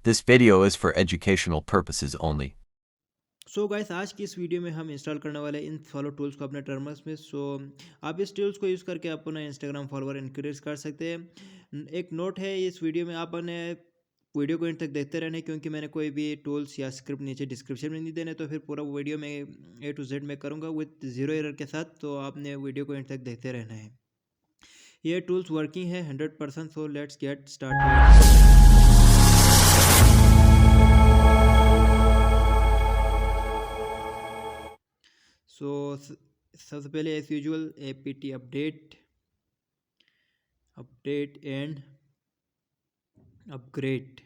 This video is for educational purposes only. So guys आज की इस वीडियो में हम इंस्टॉल करने वाले इन फॉलो टूल्स को अपने टर्मिनल्स में। आप इस टूल्स को यूज़ करके अपना इंस्टाग्राम फॉलोवर इंक्रीज कर सकते हैं। एक नोट है इस वीडियो में, आपने वीडियो को एंड तक देखते रहना है, क्योंकि मैंने कोई भी टूल्स या स्क्रिप्ट नीचे डिस्क्रिप्शन में नहीं देने, तो फिर पूरा वीडियो में A to Z में करूँगा विद जीरो एरर के साथ। तो आपने वीडियो को एंड तक देखते रहना है। ये टूल्स वर्किंग है 100%। So let's get started. So सबसे पहले as usual apt update and upgrade.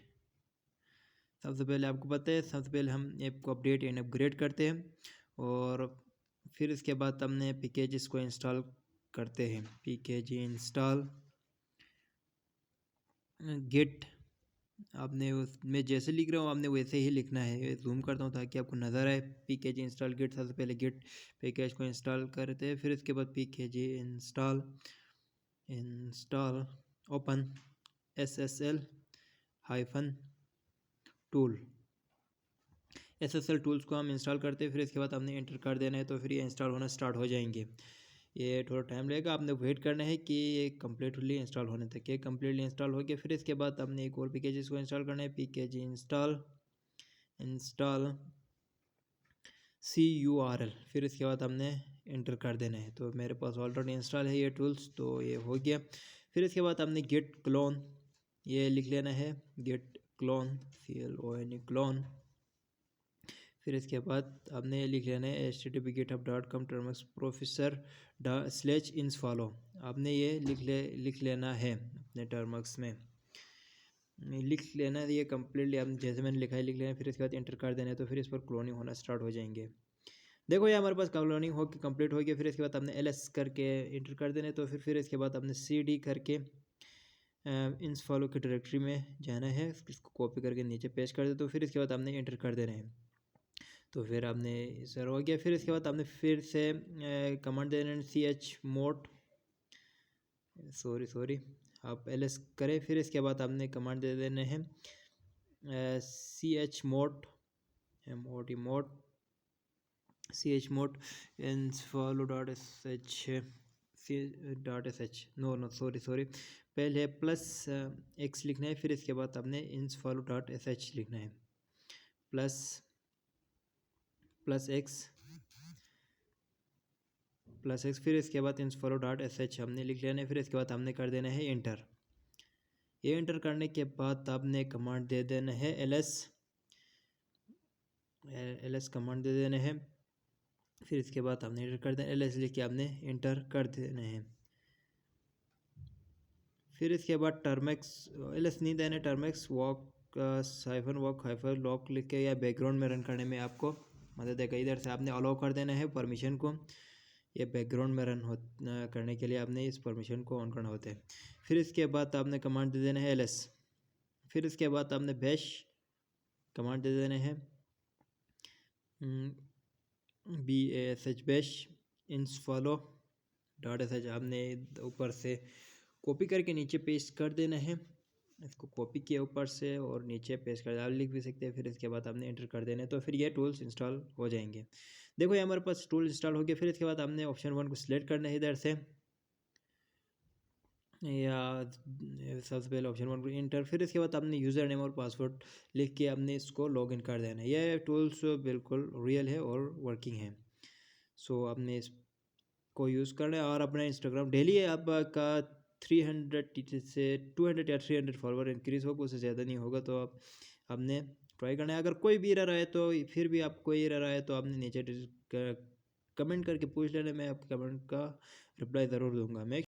सबसे पहले आपको पता है, सबसे पहले हम ऐप को अपडेट एंड अपग्रेड करते हैं और फिर इसके बाद हमने पैकेजेस को इंस्टॉल करते हैं। पैकेज इंस्टॉल गिट, आपने उसमें जैसे लिख रहा हूँ आपने वैसे ही लिखना है। जूम करता हूँ ताकि आपको नज़र आए। पैकेज इंस्टॉल गिट, सबसे पहले गिट पैकेज को इंस्टॉल करते हैं, फिर इसके बाद package install open SSL hyphen tool. SSL tools को हम इंस्टॉल करते हैं, फिर इसके बाद हमने एंटर कर देना है, तो फिर ये इंस्टॉल होना स्टार्ट हो जाएंगे। ये थोड़ा टाइम लगेगा, आपने वेट करना है कि ये कम्प्लीटली इंस्टॉल होने तक। ये कम्प्लीटली इंस्टॉल हो गया, फिर इसके बाद हमने एक और पैकेजेस को इंस्टॉल करना है। पैकेज इंस्टॉल CURL, फिर इसके बाद हमने एंटर कर देना है। तो मेरे पास ऑलरेडी इंस्टॉल है ये टूल्स, तो ये हो गया। फिर इसके बाद हमने गेट क्लोन ये लिख लेना है, गेट क्लोन CLON क्लोन। फिर इसके बाद आपने ये लिख लेना है http://github.com /professor/insfollow। आपने ये लिख लेना है अपने टर्मक्स में, लिख लेना है ये कम्प्लीटली। आप जैसे मैंने लिखा है लिख लेना है, फिर इसके बाद एंटर कर देना है, तो फिर इस पर क्लोनिंग होना स्टार्ट हो जाएंगे। देखो ये हमारे पास क्लोनिंग हो के कंप्लीट हो गया। फिर इसके बाद आपने LS करके एंटर कर देना है, तो फिर इसके बाद आपने CD करके इंसफॉलो की डायरेक्टरी में जाना है, इसको कॉपी करके नीचे पेस्ट कर दे, तो फिर इसके बाद आपने एंटर कर देना है। तो फिर आपने सर हो गया। फिर इसके बाद आपने फिर से कमांड देना है chmod, सॉरी आप LS करें। फिर इसके बाद आपने कमांड दे देने हैं chmod insfollow.sh सॉरी पहले +X लिखना है, फिर इसके बाद आपने insfollow.sh लिखना है, +X फिर इसके बाद insfollow.sh हमने लिख लेना है। फिर इसके बाद हमने कर देना है एंटर। ये एंटर करने के बाद आपने कमांड दे देना है ls कमांड दे देना है। फिर इसके बाद आपने एंटर कर देना है, LS लिख के आपने एंटर कर देना है। फिर इसके बाद टर्मेक्स LS नहीं देना, टर्मेक्स वॉक लॉक लिख के या बैकग्राउंड में रन करने में आपको मदद देगा। इधर से आपने अलाउ कर देना है परमिशन को, ये बैकग्राउंड में रन करने के लिए आपने इस परमिशन को ऑन करना होता है। फिर इसके बाद आपने कमांड दे देना है LS। फिर इसके बाद आपने बैश कमांड दे देना है BASH बैश insfollow.sh। आपने ऊपर से कॉपी करके नीचे पेस्ट कर देना है, इसको कॉपी किया ऊपर से और नीचे पेस्ट कर, आप लिख भी सकते हैं। फिर इसके बाद आपने एंटर कर देना है, तो फिर ये टूल्स इंस्टॉल हो जाएंगे। देखो ये हमारे पास टूल इंस्टॉल हो गया। फिर इसके बाद हमने ऑप्शन 1 को सिलेक्ट करना है इधर से, या सबसे पहले ऑप्शन 1 को इंटर। फिर इसके बाद आपने यूज़र नेम और पासवर्ड लिख के आपने इसको लॉगिन कर देना है। यह टूल्स बिल्कुल रियल है और वर्किंग है। सो आपने इसको यूज़ करना है और अपना इंस्टाग्राम डेली आपका 300 से 200 या 300 फॉलोवर इंक्रीज़ होगा, उससे ज़्यादा नहीं होगा। तो आप आपने ट्राई करना है। अगर कोई भी एरर आए तो फिर भी आपको एरर आए तो आपने नीचे कमेंट करके पूछ लेना, मैं आपके कमेंट का रिप्लाई ज़रूर दूंगा। मैं